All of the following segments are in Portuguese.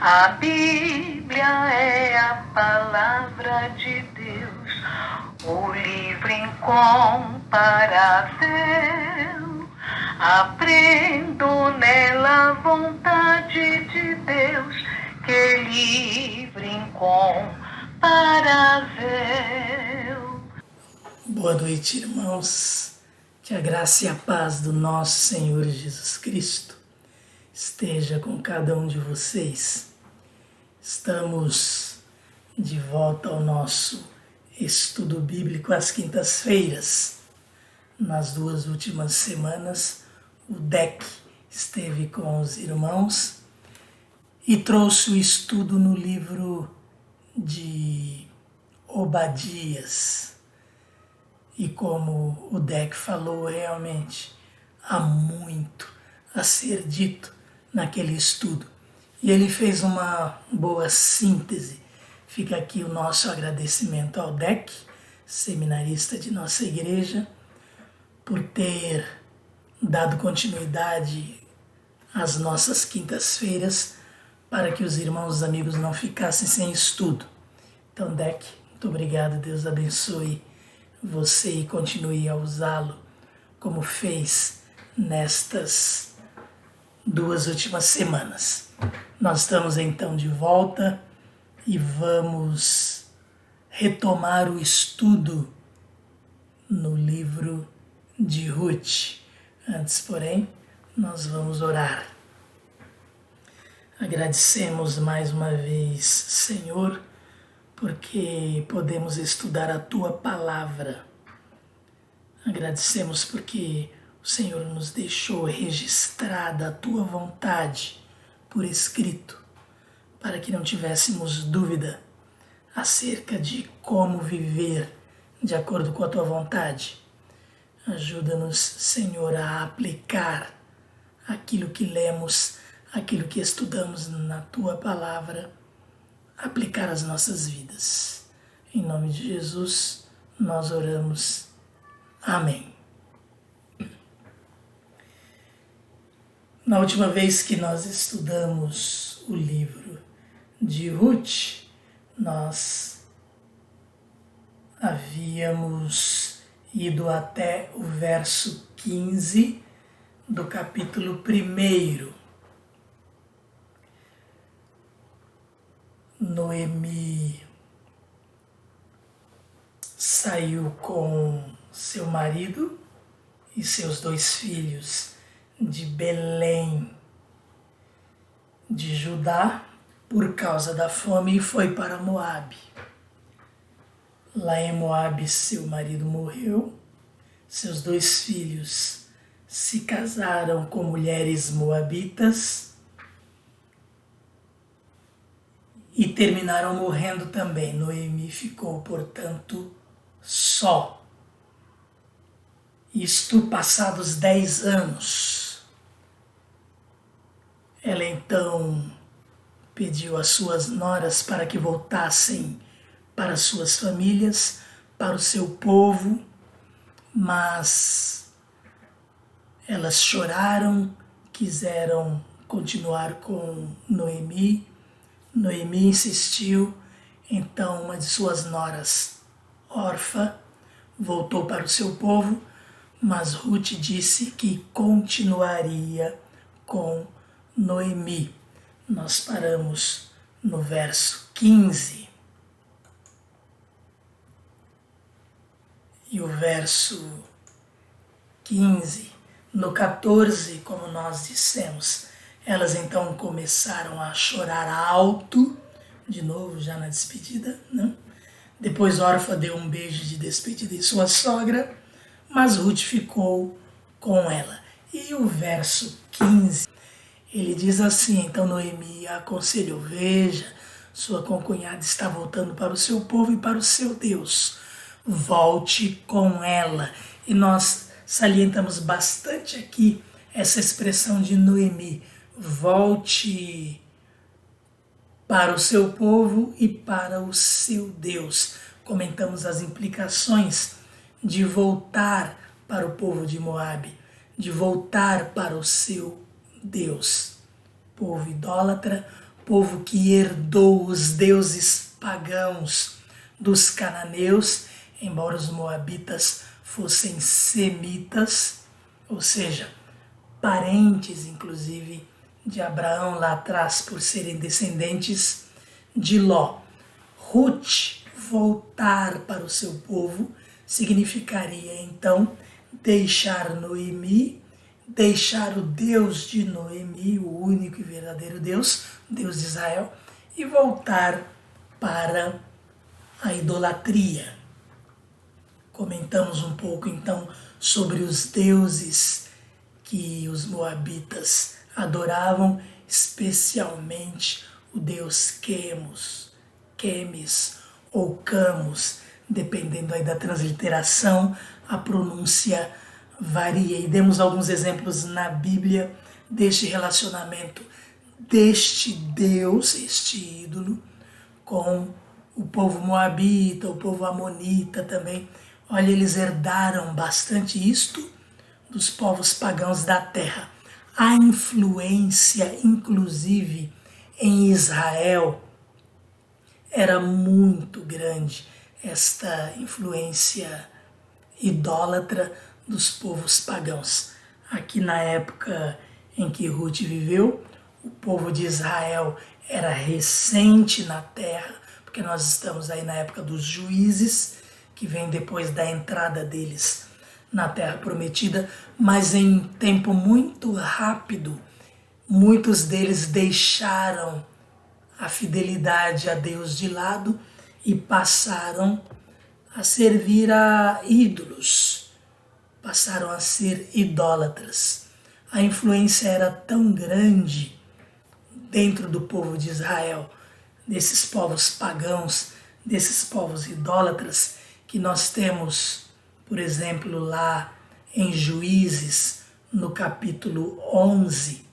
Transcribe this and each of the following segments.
A Bíblia é a palavra de Deus, o livro incomparável. Aprendo nela a vontade de Deus, que é livre incomparável. Boa noite, irmãos. Que a graça e a paz do nosso Senhor Jesus Cristo esteja com cada um de vocês. Estamos de volta ao nosso estudo bíblico às quintas-feiras. Nas 2 últimas semanas, o DEC esteve com os irmãos e trouxe o estudo no livro de Obadias. E como o DEC falou, realmente há muito a ser dito naquele estudo. E ele fez uma boa síntese. Fica aqui o nosso agradecimento ao DEC, seminarista de nossa igreja, por ter dado continuidade às nossas quintas-feiras para que os irmãos e amigos não ficassem sem estudo. Então, DEC, muito obrigado, Deus abençoe você e continue a usá-lo como fez nestas 2 últimas semanas. Nós estamos então de volta e vamos retomar o estudo no livro de Ruth. Antes, porém, nós vamos orar. Agradecemos mais uma vez, Senhor, porque podemos estudar a Tua Palavra. Agradecemos porque o Senhor nos deixou registrada a Tua vontade por escrito, para que não tivéssemos dúvida acerca de como viver de acordo com a Tua vontade. Ajuda-nos, Senhor, a aplicar aquilo que lemos, aquilo que estudamos na Tua Palavra, aplicar às nossas vidas. Em nome de Jesus, nós oramos. Amém. Na última vez que nós estudamos o livro de Ruth, nós havíamos ido até o verso 15 do capítulo 1. Noemi saiu com seu marido e seus 2 filhos de Belém, de Judá, por causa da fome, e foi para Moabe. Lá em Moabe, seu marido morreu, seus 2 filhos se casaram com mulheres moabitas e terminaram morrendo também. Noemi ficou, portanto, só. Isto passados 10 anos. Ela então pediu às suas noras para que voltassem para suas famílias, para o seu povo, mas elas choraram, quiseram continuar com Noemi. Noemi insistiu, então uma de suas noras, Orfa, voltou para o seu povo, mas Ruth disse que continuaria com Noemi. Nós paramos no verso 15. E o verso 15, no 14, como nós dissemos, elas então começaram a chorar alto, de novo já na despedida, né? Depois Orfa deu um beijo de despedida em sua sogra, mas Ruth ficou com ela. E o verso 15, ele diz assim: então Noemi a aconselhou, veja, sua concunhada está voltando para o seu povo e para o seu Deus, volte com ela. E nós salientamos bastante aqui essa expressão de Noemi, volte para o seu povo e para o seu Deus. Comentamos as implicações de voltar para o povo de Moabe, de voltar para o seu Deus. Povo idólatra, povo que herdou os deuses pagãos dos cananeus, embora os moabitas fossem semitas, ou seja, parentes inclusive de Abraão lá atrás por serem descendentes de Ló. Ruth voltar para o seu povo significaria então deixar Noemi, deixar o Deus de Noemi, o único e verdadeiro Deus, Deus de Israel, e voltar para a idolatria. Comentamos um pouco então sobre os deuses que os moabitas adoravam, especialmente o deus Quemis ou Camus, dependendo aí da transliteração, a pronúncia varia. E demos alguns exemplos na Bíblia deste relacionamento deste Deus, este ídolo, com o povo moabita, o povo amonita também. Olha, eles herdaram bastante isto dos povos pagãos da terra. A influência, inclusive, em Israel era muito grande, esta influência idólatra dos povos pagãos. Aqui na época em que Ruth viveu, o povo de Israel era recente na terra, porque nós estamos aí na época dos juízes, que vem depois da entrada deles na terra prometida, mas em tempo muito rápido, muitos deles deixaram a fidelidade a Deus de lado e passaram a servir a ídolos, passaram a ser idólatras. A influência era tão grande dentro do povo de Israel, desses povos pagãos, desses povos idólatras, que nós temos, por exemplo, lá em Juízes, no capítulo 11,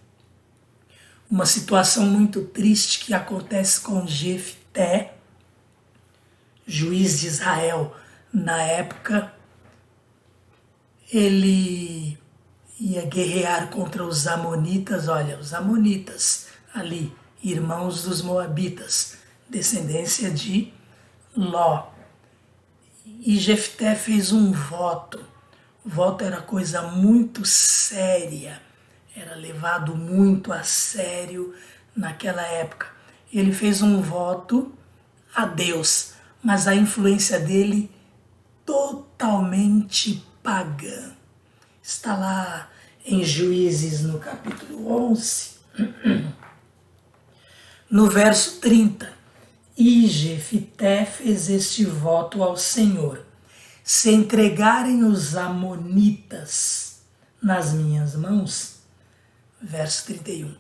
uma situação muito triste que acontece com Jefté, juiz de Israel na época. Ele ia guerrear contra os amonitas, olha, os amonitas ali, irmãos dos moabitas, descendência de Ló. E Jefté fez um voto. O voto era coisa muito séria, era levado muito a sério naquela época. Ele fez um voto a Deus, mas a influência dele totalmente pagã. Está lá em Juízes, no capítulo 11, no verso 30. E Jefté fez este voto ao Senhor: se entregarem os amonitas nas minhas mãos, verso 31,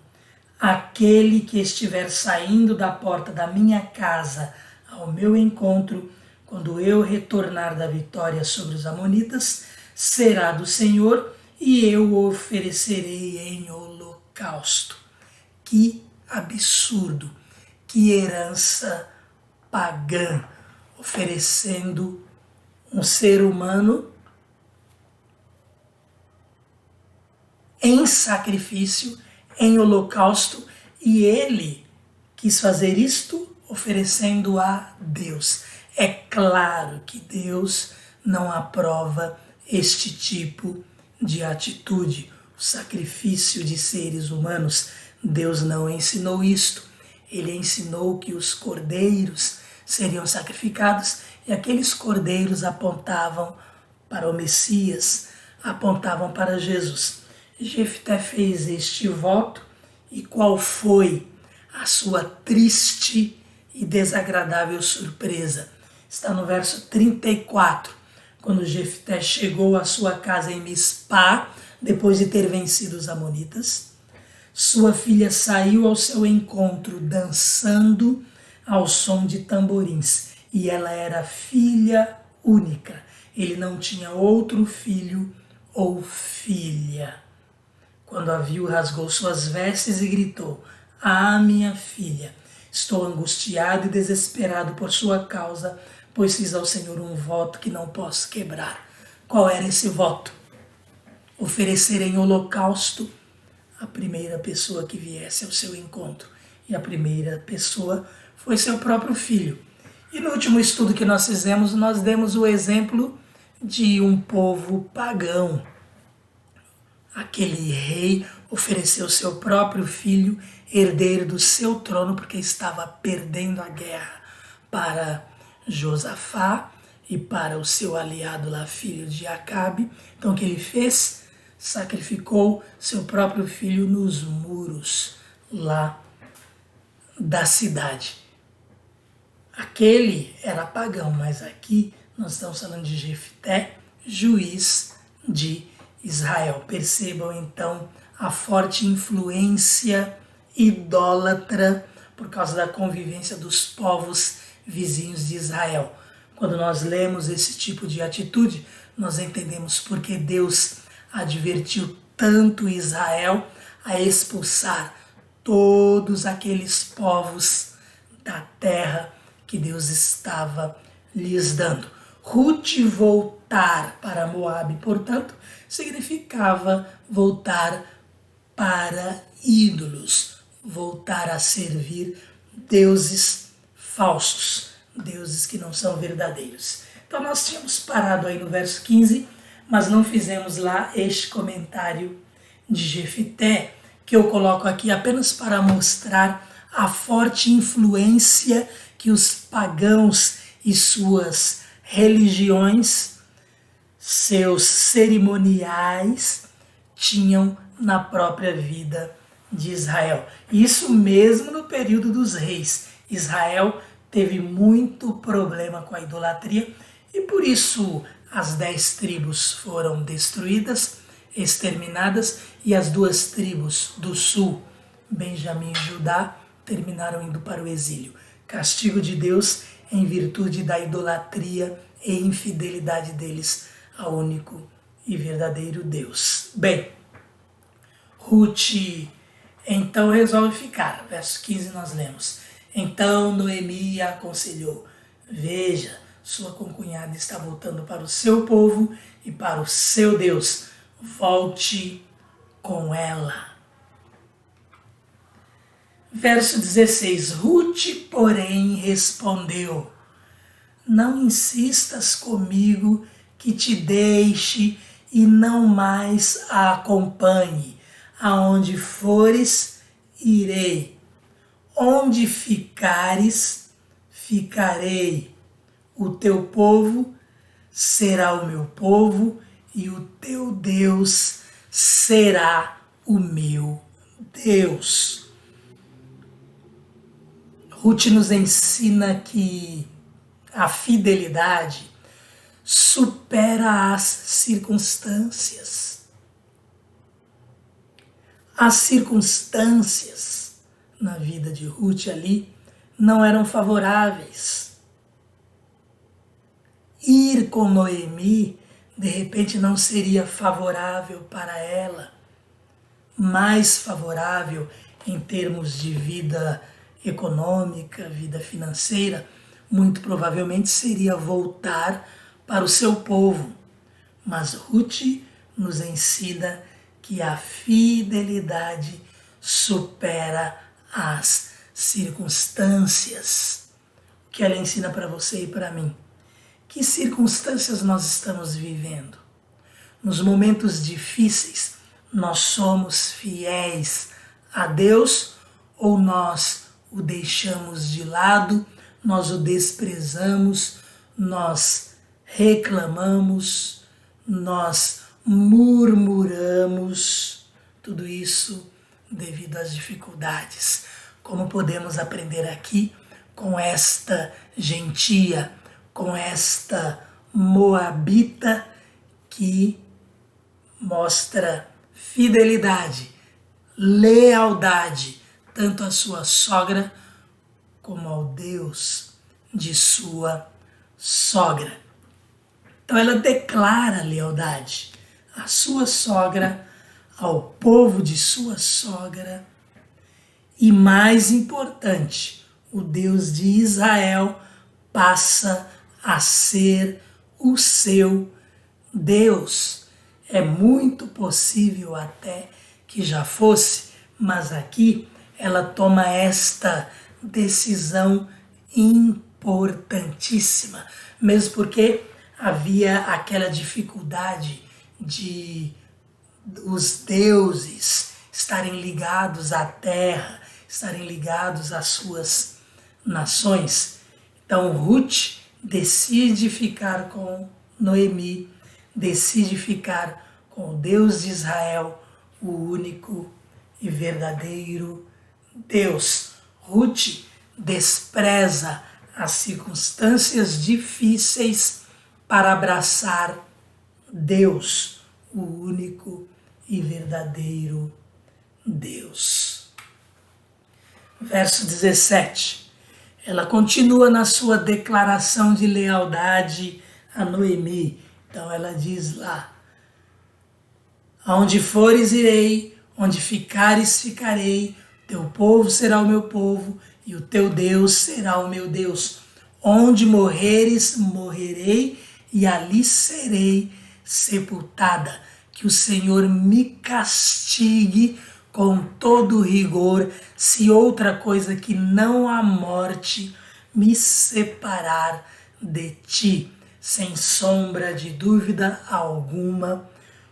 aquele que estiver saindo da porta da minha casa ao meu encontro, quando eu retornar da vitória sobre os amonitas, será do Senhor, e eu o oferecerei em holocausto. Que absurdo, que herança pagã, oferecendo um ser humano em sacrifício, em holocausto, e ele quis fazer isto oferecendo a Deus. É claro que Deus não aprova este tipo de atitude, o sacrifício de seres humanos. Deus não ensinou isto. Ele ensinou que os cordeiros seriam sacrificados, e aqueles cordeiros apontavam para o Messias, apontavam para Jesus. Jefté fez este voto, e qual foi a sua triste e desagradável surpresa? Está no verso 34, quando Jefté chegou à sua casa em Mispá, depois de ter vencido os amonitas. Sua filha saiu ao seu encontro dançando ao som de tamborins, e ela era filha única. Ele não tinha outro filho ou filha. Quando a viu, rasgou suas vestes e gritou: ah, minha filha, estou angustiado e desesperado por sua causa, pois fiz ao Senhor um voto que não posso quebrar. Qual era esse voto? Oferecer em holocausto a primeira pessoa que viesse ao seu encontro. e a primeira pessoa foi seu próprio filho. E no último estudo que nós fizemos, nós demos o exemplo de um povo pagão. Aquele rei ofereceu seu próprio filho, herdeiro do seu trono, porque estava perdendo a guerra para Josafá e para o seu aliado lá, filho de Acabe. Então o que ele fez? Sacrificou seu próprio filho nos muros lá da cidade. Aquele era pagão, mas aqui nós estamos falando de Jefté, juiz de Israel. Percebam então a forte influência idólatra por causa da convivência dos povos vizinhos de Israel. Quando nós lemos esse tipo de atitude, nós entendemos porque Deus advertiu tanto Israel a expulsar todos aqueles povos da terra que Deus estava lhes dando. Ruth voltar para Moabe, portanto, significava voltar para ídolos, voltar a servir deuses falsos, deuses que não são verdadeiros. Então nós tínhamos parado aí no verso 15, mas não fizemos lá este comentário de Jefté, que eu coloco aqui apenas para mostrar a forte influência que os pagãos e suas religiões, seus cerimoniais, tinham na própria vida de Israel. Isso mesmo no período dos reis. Israel teve muito problema com a idolatria e por isso as 10 tribos foram destruídas, exterminadas, e as 2 tribos do sul, Benjamim e Judá, terminaram indo para o exílio. Castigo de Deus em virtude da idolatria e infidelidade deles ao único e verdadeiro Deus. Bem, Ruth então resolve ficar. Verso 15 nós lemos. Então Noemi a aconselhou: veja, sua concunhada está voltando para o seu povo e para o seu Deus. Volte com ela. Verso 16. Ruth, porém, respondeu: não insistas comigo que te deixe e não mais a acompanhe. Aonde fores, irei. Onde ficares, ficarei. O teu povo será o meu povo e o teu Deus será o meu Deus. Ruth nos ensina que a fidelidade supera as circunstâncias. As circunstâncias na vida de Ruth ali não eram favoráveis. Ir com Noemi, de repente, não seria favorável para ela. Mais favorável em termos de vida econômica, vida financeira, muito provavelmente seria voltar para o seu povo. Mas Ruth nos ensina que a fidelidade supera as circunstâncias. O que ela ensina para você e para mim? Que circunstâncias nós estamos vivendo? Nos momentos difíceis, nós somos fiéis a Deus ou nós o deixamos de lado, nós o desprezamos, nós reclamamos, nós murmuramos, tudo isso devido às dificuldades. Como podemos aprender aqui com esta gentia, com esta moabita que mostra fidelidade, lealdade, tanto à sua sogra como ao Deus de sua sogra. Então ela declara lealdade à sua sogra, ao povo de sua sogra e, mais importante, o Deus de Israel passa a ser o seu Deus. É muito possível até que já fosse, mas aqui ela toma esta decisão importantíssima, mesmo porque havia aquela dificuldade de os deuses estarem ligados à terra, estarem ligados às suas nações. Então Ruth decide ficar com Noemi, decide ficar com o Deus de Israel, o único e verdadeiro Deus. Ruth despreza as circunstâncias difíceis para abraçar Deus, o único e verdadeiro Deus. Verso 17. Ela continua na sua declaração de lealdade a Noemi. Então ela diz lá: aonde fores irei, onde ficares ficarei, teu povo será o meu povo e o teu Deus será o meu Deus. Onde morreres, morrerei e ali serei sepultada. Que o Senhor me castigue com todo rigor, se outra coisa que não a morte me separar de ti. Sem sombra de dúvida alguma,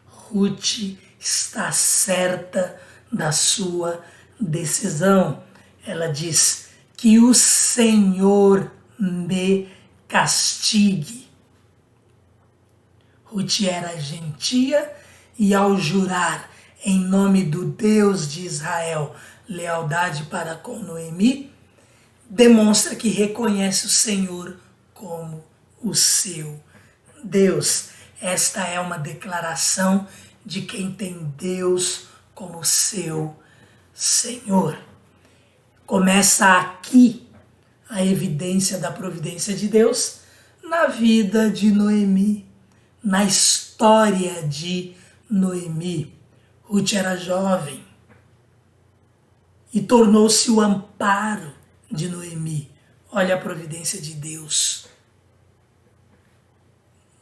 Ruth está certa da sua decisão. Ela diz: que o Senhor me castigue. Ruth era gentia e, ao jurar em nome do Deus de Israel lealdade para com Noemi, demonstra que reconhece o Senhor como o seu Deus. Esta é uma declaração de quem tem Deus como seu Senhor. Começa aqui a evidência da providência de Deus na vida de Noemi, na história de Noemi. Ruth era jovem e tornou-se o amparo de Noemi. Olha a providência de Deus.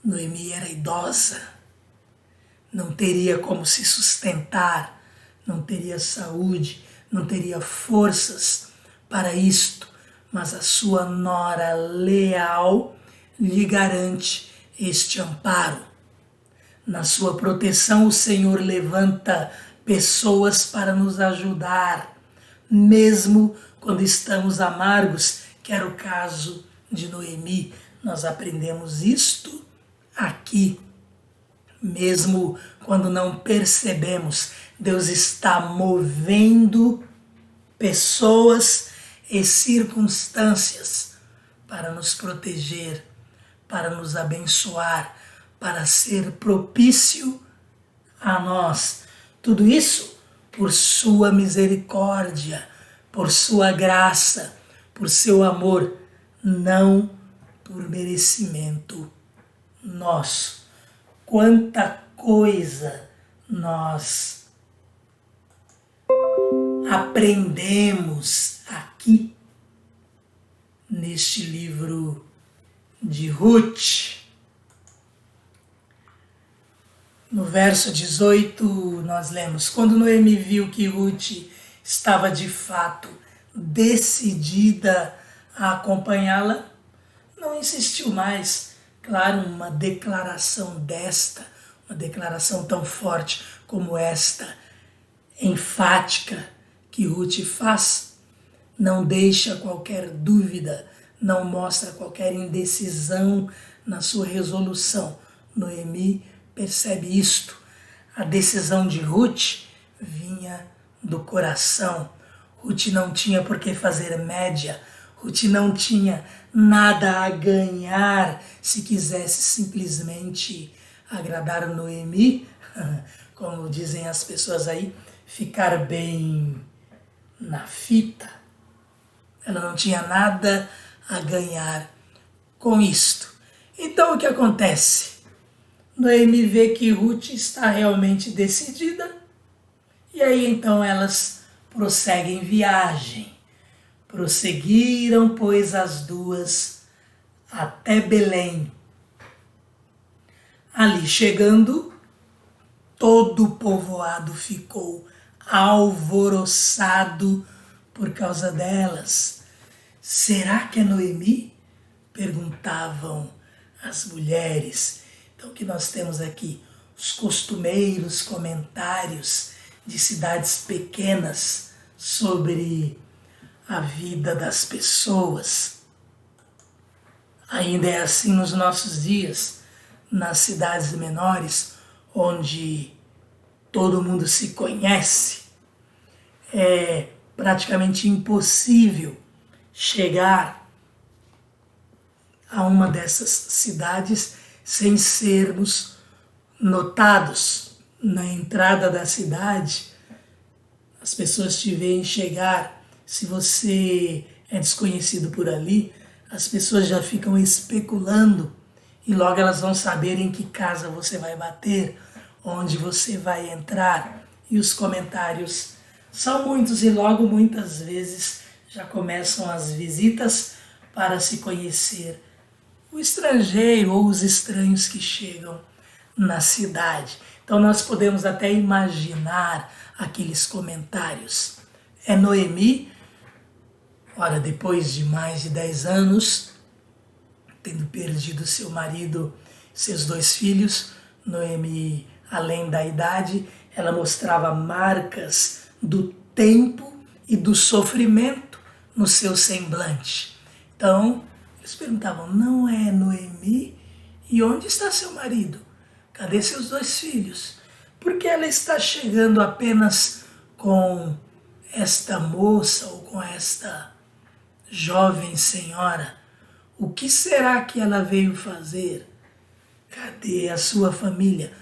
Noemi era idosa, não teria como se sustentar, não teria saúde, não teria forças para isto, mas a sua nora leal lhe garante este amparo. Na sua proteção, o Senhor levanta pessoas para nos ajudar, mesmo quando estamos amargos, que era o caso de Noemi. Nós aprendemos isto aqui. Mesmo quando não percebemos, Deus está movendo pessoas e circunstâncias para nos proteger, para nos abençoar, para ser propício a nós. Tudo isso por sua misericórdia, por sua graça, por seu amor, não por merecimento nosso. Quanta coisa nós aprendemos aqui neste livro de Ruth. No verso 18 nós lemos: quando Noemi viu que Ruth estava de fato decidida a acompanhá-la, não insistiu mais. Claro, uma declaração desta, uma declaração tão forte como esta, enfática, que Ruth faz, não deixa qualquer dúvida, não mostra qualquer indecisão na sua resolução. Noemi percebe isto. A decisão de Ruth vinha do coração. Ruth não tinha por que fazer média. Ruth não tinha nada a ganhar se quisesse simplesmente agradar Noemi, como dizem as pessoas aí, ficar bem na fita. Ela não tinha nada a ganhar com isto. Então o que acontece? Noemi vê que Ruth está realmente decidida e aí então elas prosseguem viagem. Prosseguiram, pois, as duas até Belém. Ali chegando, todo o povoado ficou alvoroçado por causa delas. Será que é Noemi? Perguntavam as mulheres. Então, o que nós temos aqui? Os costumeiros comentários de cidades pequenas sobre a vida das pessoas. Ainda é assim nos nossos dias, nas cidades menores, onde todo mundo se conhece. É praticamente impossível chegar a uma dessas cidades sem sermos notados. Na entrada da cidade, as pessoas te veem chegar. Se você é desconhecido por ali, as pessoas já ficam especulando e logo elas vão saber em que casa você vai bater, onde você vai entrar. E os comentários são muitos e logo muitas vezes já começam as visitas para se conhecer o estrangeiro ou os estranhos que chegam na cidade. Então nós podemos até imaginar aqueles comentários. É Noemi, ora, depois de mais de 10 anos, tendo perdido seu marido, seus 2 filhos, Noemi, além da idade, ela mostrava marcas do tempo e do sofrimento no seu semblante. Então, eles perguntavam, não é Noemi? E onde está seu marido? Cadê seus 2 filhos? Por que ela está chegando apenas com esta moça ou com esta jovem senhora? O que será que ela veio fazer? Cadê a sua família?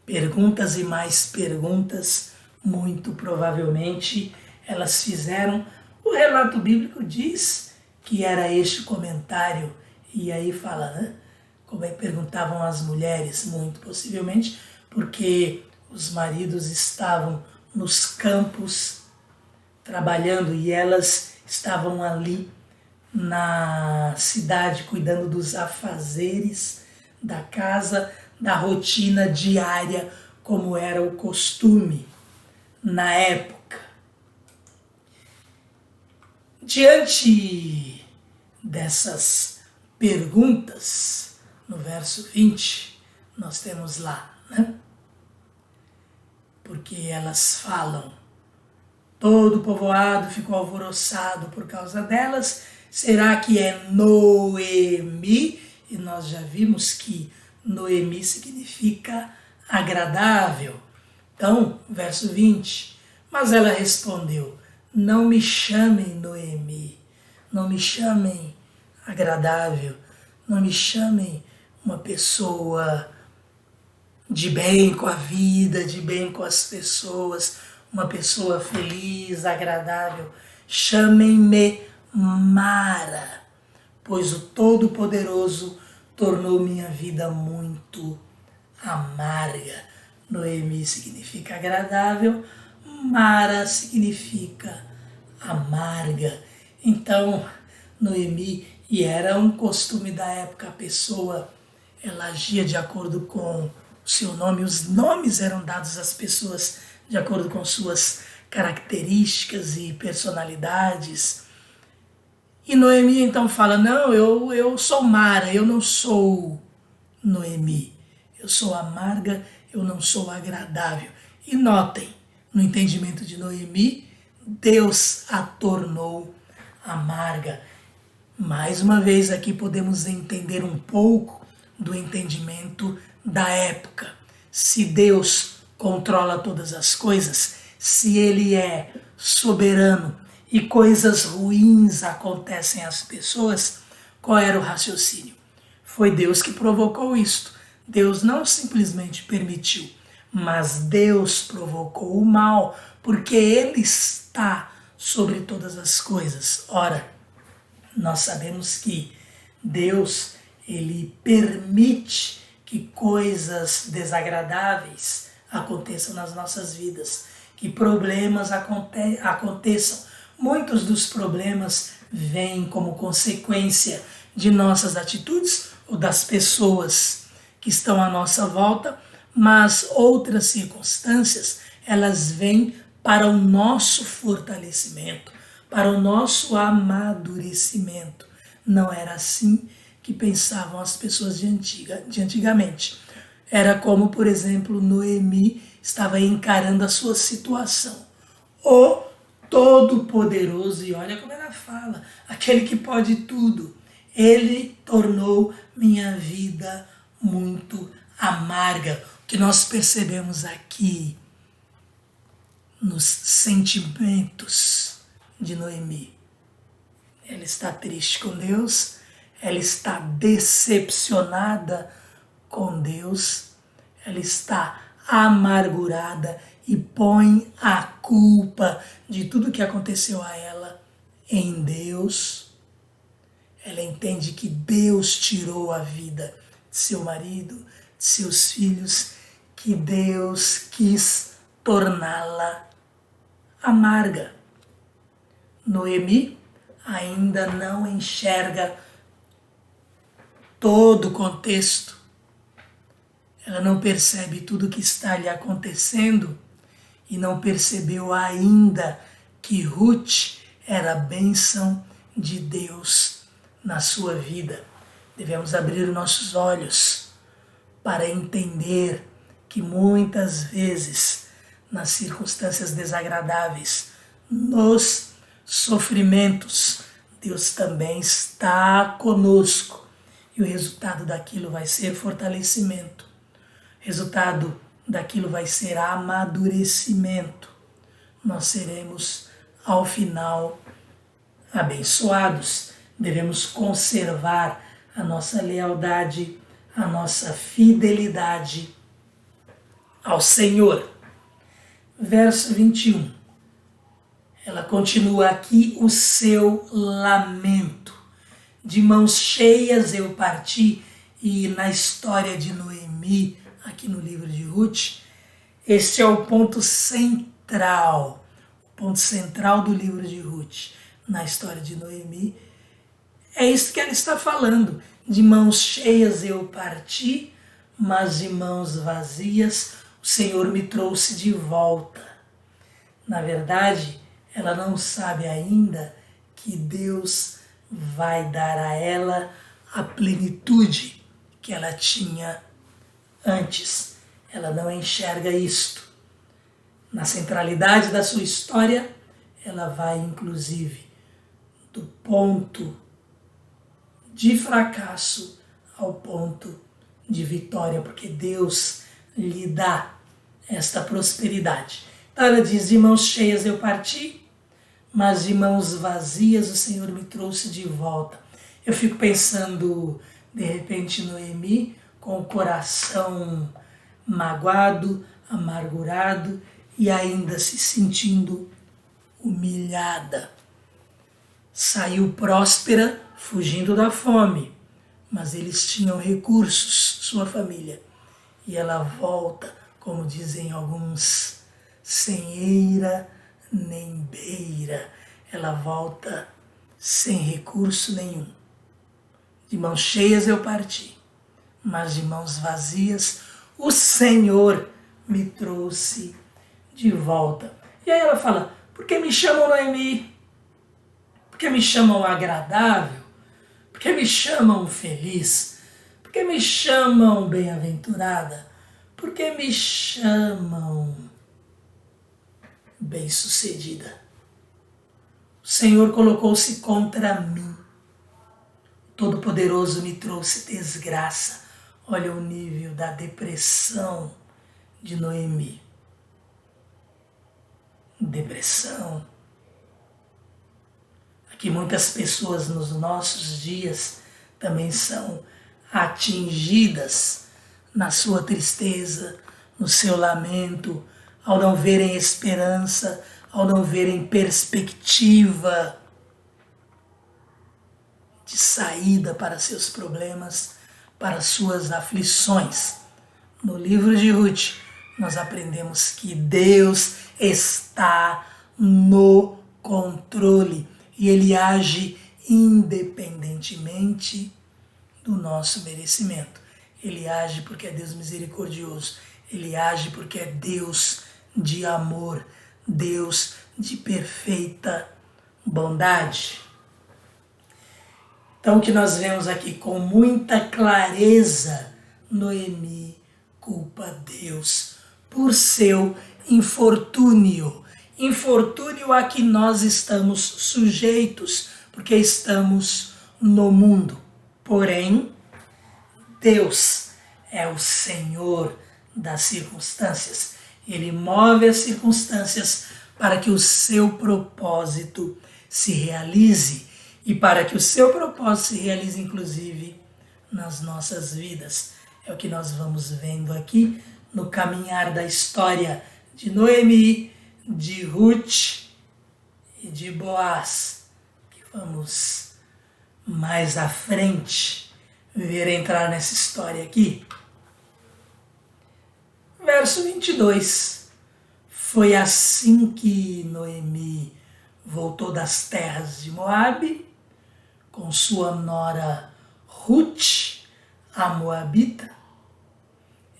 Perguntas e mais perguntas, muito provavelmente elas fizeram. O relato bíblico diz que era este comentário, e aí fala, né? Como é que perguntavam as mulheres, muito possivelmente, porque os maridos estavam nos campos trabalhando e elas estavam ali na cidade cuidando dos afazeres da casa, da rotina diária, como era o costume na época. Diante dessas perguntas, no verso 20, nós temos lá, né? Porque elas falam, todo o povoado ficou alvoroçado por causa delas. Será que é Noemi? E nós já vimos que Noemi significa agradável. Então, verso 20, mas ela respondeu, não me chamem Noemi, não me chamem agradável, não me chamem uma pessoa de bem com a vida, de bem com as pessoas, uma pessoa feliz, agradável. Chamem-me Mara, pois o Todo-Poderoso tornou minha vida muito amarga. Noemi significa agradável, Mara significa amarga. Então, Noemi, e era um costume da época, a pessoa, ela agia de acordo com o seu nome, os nomes eram dados às pessoas de acordo com suas características e personalidades. E Noemi então fala, não, eu sou Mara, eu não sou Noemi. Eu sou amarga, eu não sou agradável. E notem, no entendimento de Noemi, Deus a tornou amarga. Mais uma vez aqui podemos entender um pouco do entendimento da época. Se Deus controla todas as coisas, se Ele é soberano e coisas ruins acontecem às pessoas, qual era o raciocínio? Foi Deus que provocou isto. Deus não simplesmente permitiu, mas Deus provocou o mal, porque Ele está sobre todas as coisas. Ora, nós sabemos que Deus, Ele permite que coisas desagradáveis aconteçam nas nossas vidas, que problemas aconteçam. Muitos dos problemas vêm como consequência de nossas atitudes ou das pessoas que estão à nossa volta, mas outras circunstâncias, elas vêm para o nosso fortalecimento, para o nosso amadurecimento. Não era assim que pensavam as pessoas de antigamente. Era como, por exemplo, Noemi estava encarando a sua situação. O Todo-Poderoso, e olha como ela fala, aquele que pode tudo, ele tornou minha vida muito amarga. O que nós percebemos aqui nos sentimentos de Noemi. Ela está triste com Deus, ela está decepcionada com Deus, ela está amargurada e põe a culpa de tudo que aconteceu a ela em Deus. Ela entende que Deus tirou a vida de seu marido, de seus filhos, que Deus quis torná-la amarga. Noemi ainda não enxerga todo o contexto. Ela não percebe tudo o que está lhe acontecendo e não percebeu ainda que Ruth era a bênção de Deus na sua vida. Devemos abrir nossos olhos para entender que muitas vezes, nas circunstâncias desagradáveis, nos sofrimentos, Deus também está conosco. E o resultado daquilo vai ser fortalecimento. O resultado daquilo vai ser amadurecimento. Nós seremos, ao final, abençoados. Devemos conservar a nossa lealdade, a nossa fidelidade ao Senhor. Verso 21. Ela continua aqui o seu lamento. De mãos cheias eu parti, e na história de Noemi, aqui no livro de Ruth, este é o ponto central do livro de Ruth, na história de Noemi. É isso que ela está falando. De mãos cheias eu parti, mas de mãos vazias o Senhor me trouxe de volta. Na verdade, ela não sabe ainda que Deus vai dar a ela a plenitude que ela tinha antes. Ela não enxerga isto. Na centralidade da sua história, ela vai, inclusive, do ponto de fracasso ao ponto de vitória, porque Deus lhe dá esta prosperidade. Então ela diz, de mãos cheias eu parti, mas de mãos vazias o Senhor me trouxe de volta. Eu fico pensando, de repente, Noemi, com o coração magoado, amargurado e ainda se sentindo humilhada. Saiu próspera, fugindo da fome, mas eles tinham recursos, sua família. E ela volta, como dizem alguns, sem eira nem beira. Ela volta sem recurso nenhum. De mãos cheias eu parti, mas de mãos vazias o Senhor me trouxe de volta. E aí ela fala, por que me chamam Noemi? Por que me chamam agradável? Por que me chamam feliz? Por que me chamam bem-aventurada? Por que me chamam bem-sucedida? O Senhor colocou-se contra mim. Todo-Poderoso me trouxe desgraça. Olha o nível da depressão de Noemi. Depressão. Aqui muitas pessoas nos nossos dias também são atingidas na sua tristeza, no seu lamento, ao não verem esperança, ao não verem perspectiva de saída para seus problemas, para suas aflições. No livro de Ruth, nós aprendemos que Deus está no controle e Ele age independentemente do nosso merecimento. Ele age porque é Deus misericordioso. Ele age porque é Deus de amor, Deus de perfeita bondade. Então, o que nós vemos aqui com muita clareza, Noemi culpa Deus por seu infortúnio. Infortúnio a que nós estamos sujeitos, porque estamos no mundo. Porém, Deus é o Senhor das circunstâncias. Ele move as circunstâncias para que o seu propósito se realize e para que o seu propósito se realize, inclusive, nas nossas vidas. É o que nós vamos vendo aqui no caminhar da história de Noemi, de Ruth e de Boaz, que vamos mais à frente ver entrar nessa história aqui. Verso 22. Foi assim que Noemi voltou das terras de Moabe, com sua nora Ruth, a Moabita.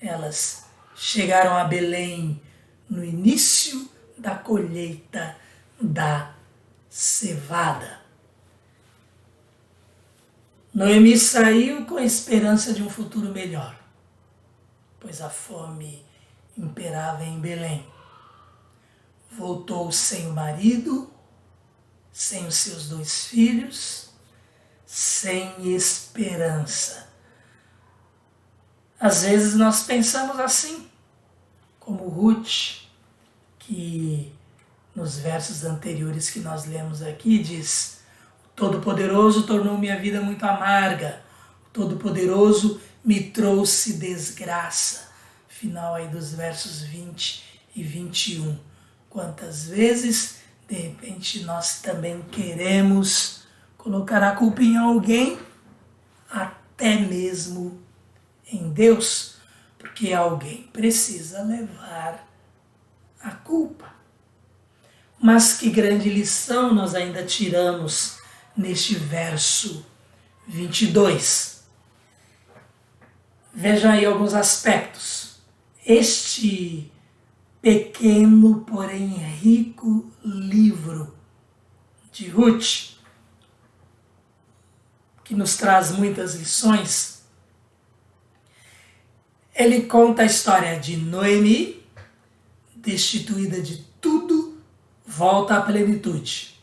Elas chegaram a Belém no início da colheita da cevada. Noemi saiu com a esperança de um futuro melhor, pois a fome imperava em Belém. Voltou sem o marido, sem os seus 2 filhos, sem esperança. Às vezes nós pensamos assim, como Ruth, que nos versos anteriores que nós lemos aqui diz: o Todo-Poderoso tornou minha vida muito amarga, o Todo-Poderoso me trouxe desgraça. Final aí dos versos 20 e 21. Quantas vezes, de repente, nós também queremos colocar a culpa em alguém, até mesmo em Deus, porque alguém precisa levar a culpa. Mas que grande lição nós ainda tiramos neste verso 22. Vejam aí alguns aspectos. Este pequeno, porém rico livro de Ruth, que nos traz muitas lições, ele conta a história de Noemi, destituída de tudo, volta à plenitude.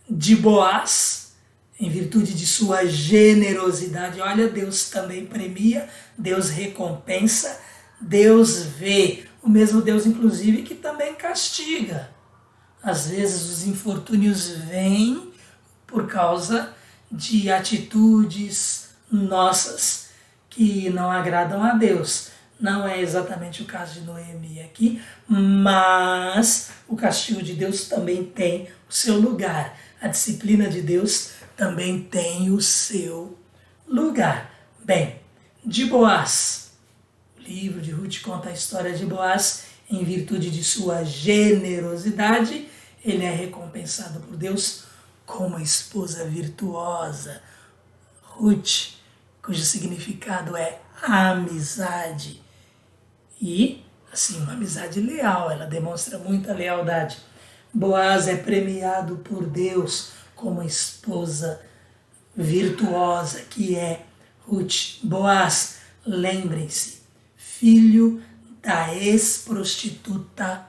De Boaz, em virtude de sua generosidade, olha, Deus também premia, Deus recompensa, Deus vê, o mesmo Deus, inclusive, que também castiga. Às vezes os infortúnios vêm por causa de atitudes nossas que não agradam a Deus. Não é exatamente o caso de Noemi aqui, mas o castigo de Deus também tem o seu lugar. A disciplina de Deus também tem o seu lugar. Bem, de Boaz, o livro de Ruth conta a história de Boaz. Em virtude de sua generosidade, ele é recompensado por Deus com uma esposa virtuosa. Ruth, cujo significado é amizade. E, assim, uma amizade leal, ela demonstra muita lealdade. Boaz é premiado por Deus como uma esposa virtuosa, que é Ruth. Boaz, lembrem-se, filho da ex-prostituta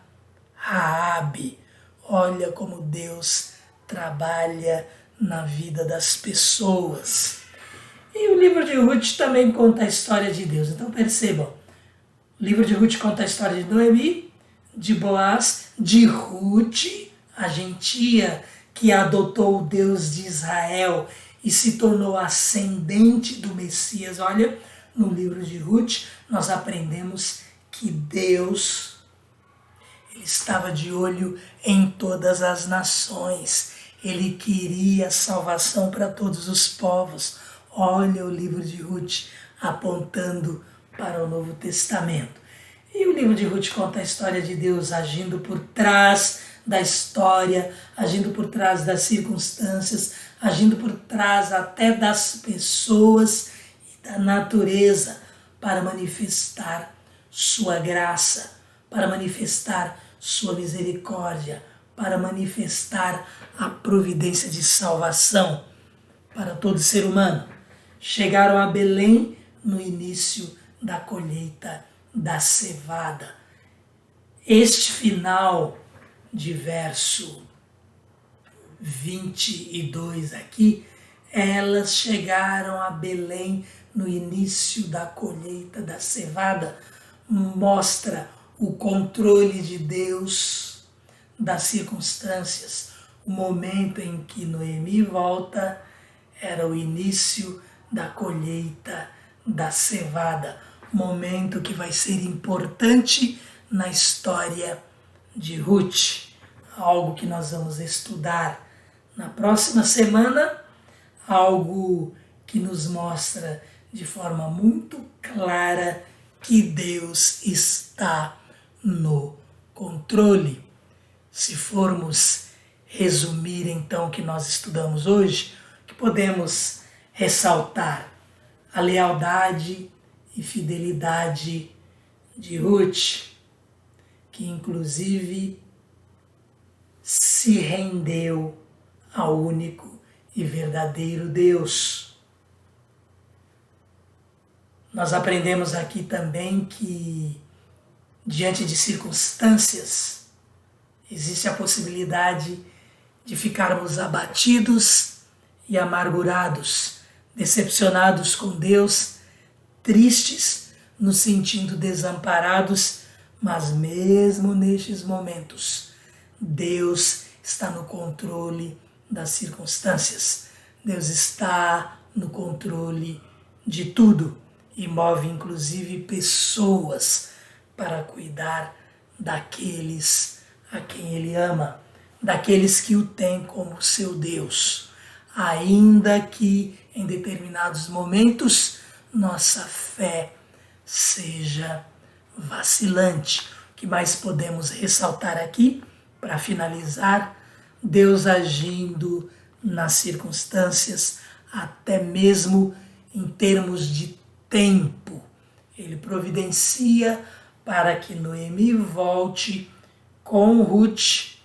Raabe. Olha como Deus trabalha na vida das pessoas. E o livro de Ruth também conta a história de Deus. Então percebam, o livro de Ruth conta a história de Noemi, de Boaz, de Ruth, a gentia que adotou o Deus de Israel e se tornou ascendente do Messias. Olha, no livro de Ruth nós aprendemos que Deus, ele estava de olho em todas as nações. Ele queria salvação para todos os povos. Olha o livro de Ruth apontando para o Novo Testamento. E o livro de Ruth conta a história de Deus agindo por trás da história, agindo por trás das circunstâncias, agindo por trás até das pessoas e da natureza para manifestar sua graça, para manifestar sua misericórdia, para manifestar a providência de salvação para todo ser humano. Chegaram a Belém no início da colheita da cevada. Este final de verso 22 aqui, elas chegaram a Belém no início da colheita da cevada, mostra o controle de Deus das circunstâncias. O momento em que Noemi volta era o início da colheita da cevada, momento que vai ser importante na história de Ruth, algo que nós vamos estudar na próxima semana, algo que nos mostra de forma muito clara que Deus está no controle. Se formos resumir então o que nós estudamos hoje, que podemos ressaltar a lealdade e fidelidade de Ruth, que inclusive se rendeu ao único e verdadeiro Deus. Nós aprendemos aqui também que, diante de circunstâncias, existe a possibilidade de ficarmos abatidos e amargurados, decepcionados com Deus, tristes, nos sentindo desamparados, mas mesmo nestes momentos, Deus está no controle das circunstâncias. Deus está no controle de tudo e move inclusive pessoas para cuidar daqueles a quem Ele ama, daqueles que o têm como seu Deus. Ainda que em determinados momentos nossa fé seja vacilante. O que mais podemos ressaltar aqui, para finalizar? Deus agindo nas circunstâncias, até mesmo em termos de tempo. Ele providencia para que Noemi volte com Ruth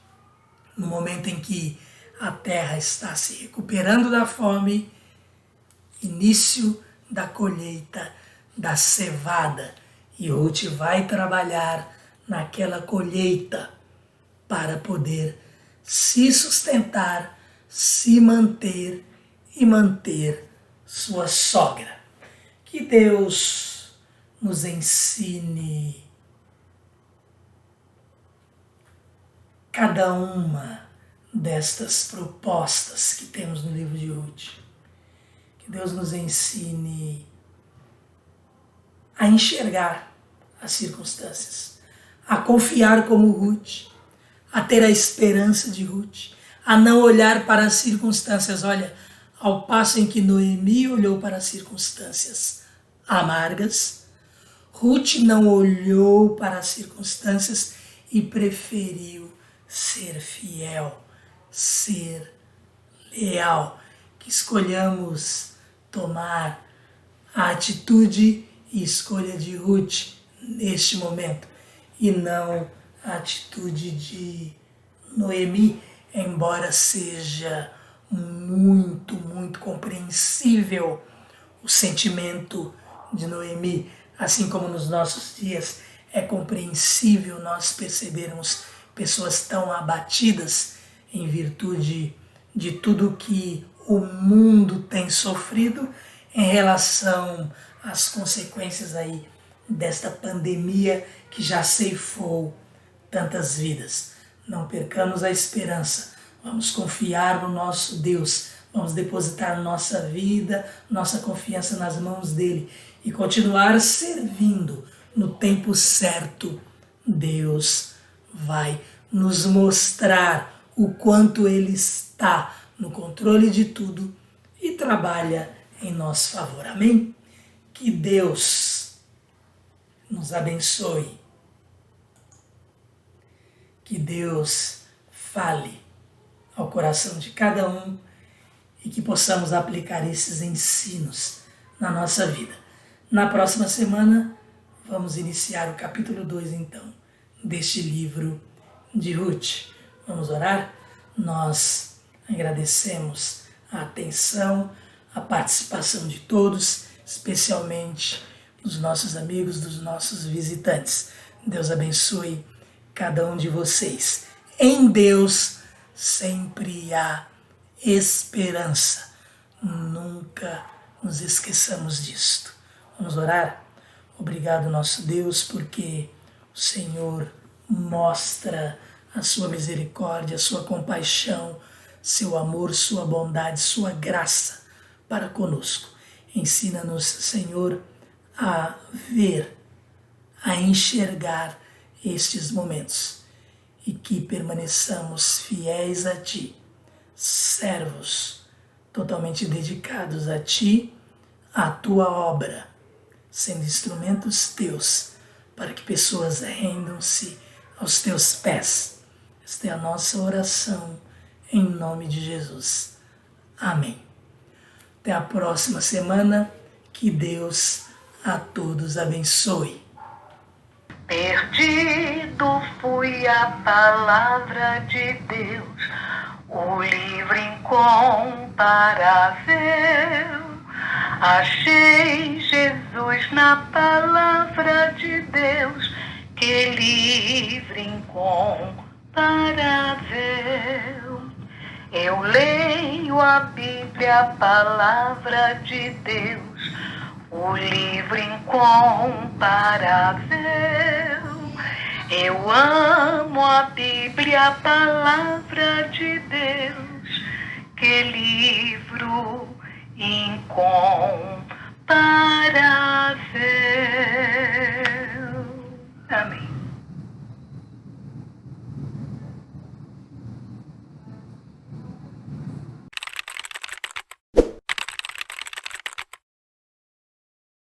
no momento em que a terra está se recuperando da fome, início da colheita da cevada. E Ruth vai trabalhar naquela colheita para poder se sustentar, se manter e manter sua sogra. Que Deus nos ensine cada uma destas propostas que temos no livro de Ruth. Que Deus nos ensine a enxergar as circunstâncias, a confiar como Ruth, a ter a esperança de Ruth, a não olhar para as circunstâncias. Olha, ao passo em que Noemi olhou para as circunstâncias amargas, Ruth não olhou para as circunstâncias e preferiu ser fiel, ser leal. Que escolhamos tomar a atitude e escolha de Ruth neste momento, e não a atitude de Noemi, embora seja muito, muito compreensível o sentimento de Noemi, assim como nos nossos dias é compreensível nós percebermos pessoas tão abatidas em virtude de tudo que o mundo tem sofrido em relação às consequências aí desta pandemia que já ceifou tantas vidas. Não percamos a esperança, vamos confiar no nosso Deus, vamos depositar nossa vida, nossa confiança nas mãos dele e continuar servindo. No tempo certo, Deus vai nos mostrar o quanto ele está no controle de tudo e trabalha em nosso favor. Amém? Que Deus nos abençoe. Que Deus fale ao coração de cada um e que possamos aplicar esses ensinos na nossa vida. Na próxima semana, vamos iniciar o capítulo 2, então, deste livro de Ruth. Vamos orar? Nós agradecemos a atenção, a participação de todos, especialmente dos nossos amigos, dos nossos visitantes. Deus abençoe cada um de vocês. Em Deus sempre há esperança. Nunca nos esqueçamos disto. Vamos orar? Obrigado, nosso Deus, porque o Senhor mostra a sua misericórdia, a sua compaixão, seu amor, sua bondade, sua graça para conosco. Ensina-nos, Senhor, a ver, a enxergar estes momentos e que permaneçamos fiéis a Ti, servos totalmente dedicados a Ti, à Tua obra, sendo instrumentos Teus, para que pessoas rendam-se aos Teus pés. Esta é a nossa oração, em nome de Jesus. Amém. Até a próxima semana, que Deus a todos abençoe. Perdido fui a palavra de Deus, o livro incomparável. Achei Jesus na palavra de Deus, que livro incomparável. Eu leio a Bíblia, a palavra de Deus, o livro incomparável. Eu amo a Bíblia, a palavra de Deus, que livro incomparável. Amém.